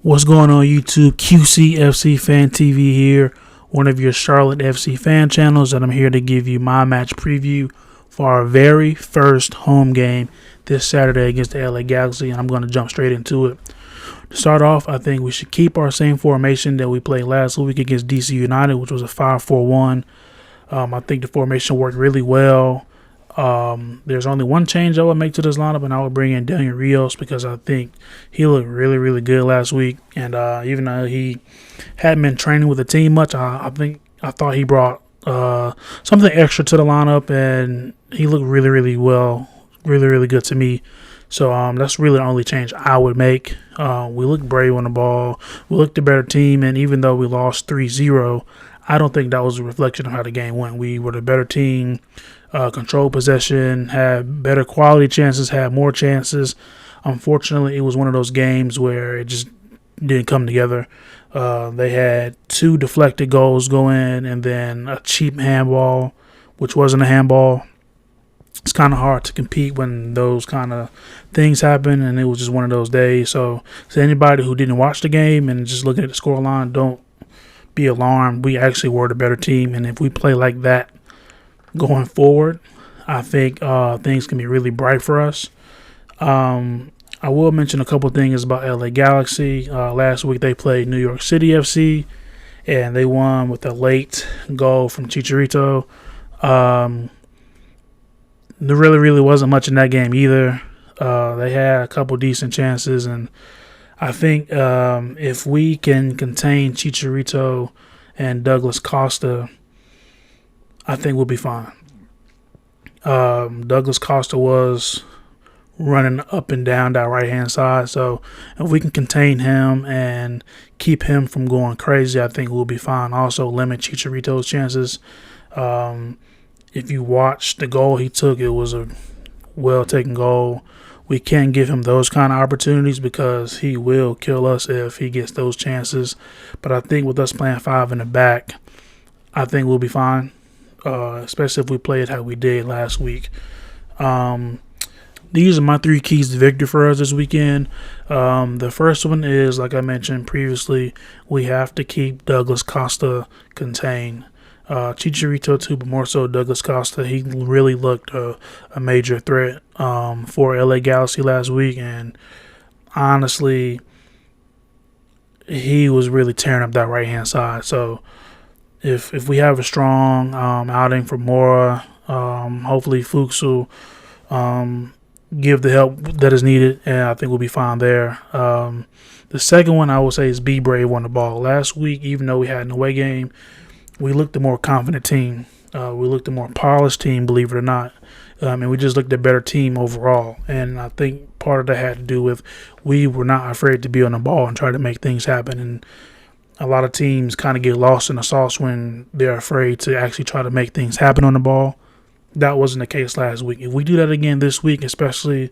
What's going on YouTube? QCFC Fan TV here, one of your Charlotte FC fan channels, and I'm here to give you my match preview for our very first home game this Saturday against the LA Galaxy, and I'm going to jump straight into it. To start off, I think we should keep our same formation that we played last week against DC United, which was a 5-4-1. I think the formation worked really well. There's only one change I would make to this lineup, and I would bring in Daniel Rios because I think he looked really, really good last week. And even though he hadn't been training with the team much, I thought he brought something extra to the lineup, and he looked really, really well, really, really good to me. So that's really the only change I would make. We looked brave on the ball. We looked a better team, and even though we lost 3-0, I don't think that was a reflection of how the game went. We were the better team. Controlled possession, had better quality chances, had more chances. Unfortunately, it was one of those games where it just didn't come together. They had 2 deflected goals go in and then a cheap handball, which wasn't a handball. It's kind of hard to compete when those kind of things happen, and it was just one of those days. So anybody who didn't watch the game and just looking at the scoreline, don't be alarmed. We actually were the better team, and if we play like that going forward, I think things can be really bright for us. I will mention a couple things about LA Galaxy. Last week they played New York City FC, and they won with a late goal from Chicharito. There really wasn't much in that game either. They had a couple decent chances, and I think if we can contain Chicharito and Douglas Costa, I think we'll be fine. Douglas Costa was running up and down that right-hand side, so if we can contain him and keep him from going crazy, I think we'll be fine. Also, limit Chicharito's chances. If you watch the goal he took, it was a well-taken goal. We can't give him those kind of opportunities because he will kill us if he gets those chances. But I think with us playing 5 in the back, I think we'll be fine. Especially if we play it how we did last week. These are my 3 keys to victory for us this weekend. The first one is, like I mentioned previously, we have to keep Douglas Costa contained. Chicharito too, but more so Douglas Costa. He really looked a major threat for LA Galaxy last week, and honestly, he was really tearing up that right-hand side. So If we have a strong outing for Mora, hopefully Fuchs will give the help that is needed, and I think we'll be fine there. The second one I would say is be brave on the ball. Last week, even though we had an away game, we looked a more confident team. We looked a more polished team, believe it or not. And we just looked a better team overall. And I think part of that had to do with we were not afraid to be on the ball and try to make things happen. And a lot of teams kind of get lost in the sauce when they're afraid to actually try to make things happen on the ball. That wasn't the case last week. If we do that again this week, especially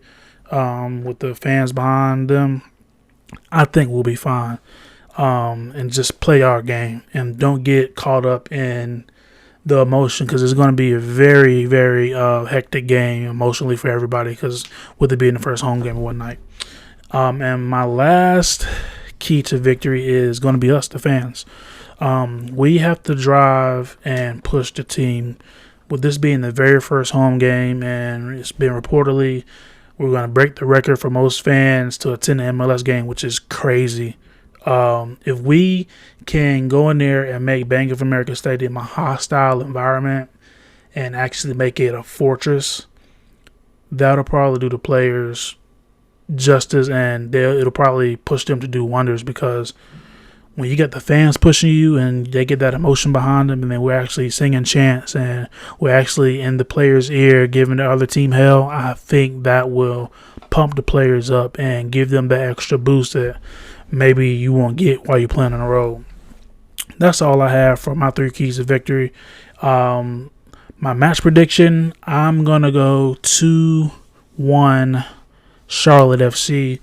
with the fans behind them, I think we'll be fine. And just play our game and don't get caught up in the emotion, because it's going to be a very, very hectic game emotionally for everybody, because with it being the first home game of one night. And my last key to victory is going to be us, the fans. We have to drive and push the team. With this being the very first home game, and it's been reportedly we're going to break the record for most fans to attend an MLS game, which is crazy. If we can go in there and make Bank of America Stadium a hostile environment and actually make it a fortress, that'll probably do the players justice, and it'll probably push them to do wonders, because when you get the fans pushing you and they get that emotion behind them, and then we're actually singing chants and we're actually in the players' ear giving the other team hell, I think that will pump the players up and give them that extra boost that maybe you won't get while you're playing on the road. That's all I have for my 3 keys to victory. My match prediction, I'm going to go 2-1 Charlotte FC.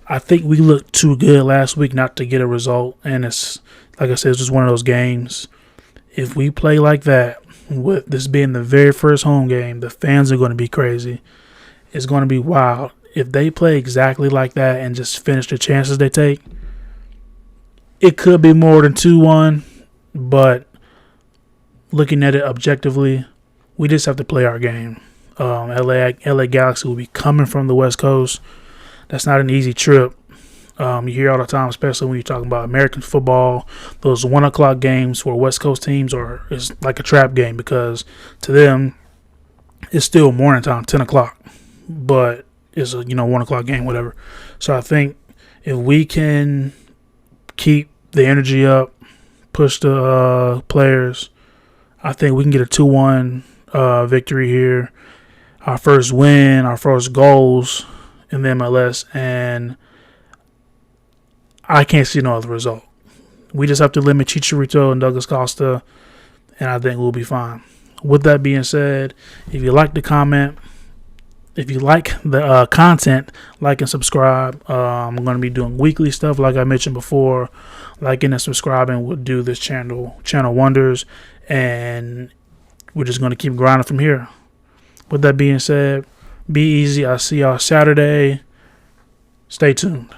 I think we looked too good last week not to get a result, and it's, like I said, it's just one of those games. If we play like that, with this being the very first home game, the fans are going to be crazy. It's going to be wild. If they play exactly like that and just finish the chances they take, it could be more than 2-1, but looking at it objectively, we just have to play our game. LA Galaxy will be coming from the West Coast. That's not an easy trip. You hear all the time, especially when you're talking about American football, those 1 o'clock games for West Coast teams is like a trap game, because to them it's still morning time, 10 o'clock, but it's a 1 o'clock game, whatever. So I think if we can keep the energy up, push the players, I think we can get a 2-1 victory here. Our first win, our first goals in the MLS, and I can't see no other result. We just have to limit Chicharito and Douglas Costa, and I think we'll be fine. With that being said, if you like the content, like and subscribe. I'm going to be doing weekly stuff like I mentioned before. Liking and subscribing will do this channel wonders, and we're just going to keep grinding from here. With that being said, be easy. I'll see y'all Saturday. Stay tuned.